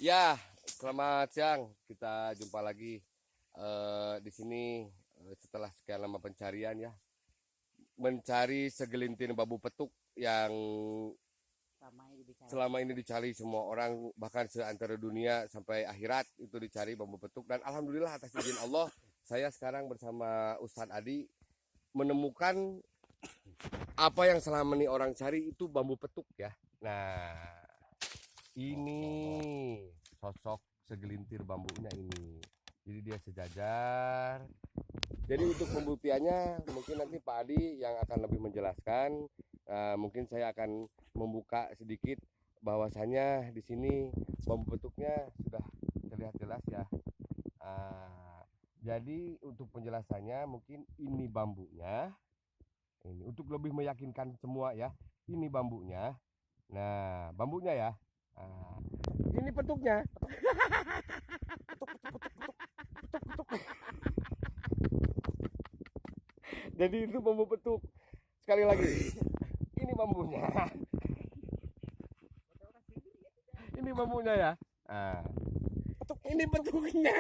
Ya, selamat siang. Kita jumpa lagi di sini setelah sekian lama pencarian ya, mencari segelintir bambu petuk yang Selama ini dicari. selama ini dicari semua orang, bahkan seantero dunia sampai akhirat itu dicari bambu petuk. Dan alhamdulillah atas izin Allah, saya sekarang bersama Ustadz Adi menemukan apa yang selama ini orang cari itu bambu petuk ya. Nah, ini sosok segelintir bambunya ini. Jadi dia sejajar. Jadi untuk pembuktiannya mungkin nanti Pak Adi yang akan lebih menjelaskan. Mungkin saya akan membuka sedikit bahwasanya di sini bambu petuknya sudah terlihat jelas ya. Jadi untuk penjelasannya mungkin ini bambunya. Ini untuk lebih meyakinkan semua ya. Ini bambunya. Nah, bambunya ya. Nah, ini petuknya. Jadi itu bambu petuk. Sekali lagi, ini bambunya. Ini bambunya ya. Nah, ini petuknya.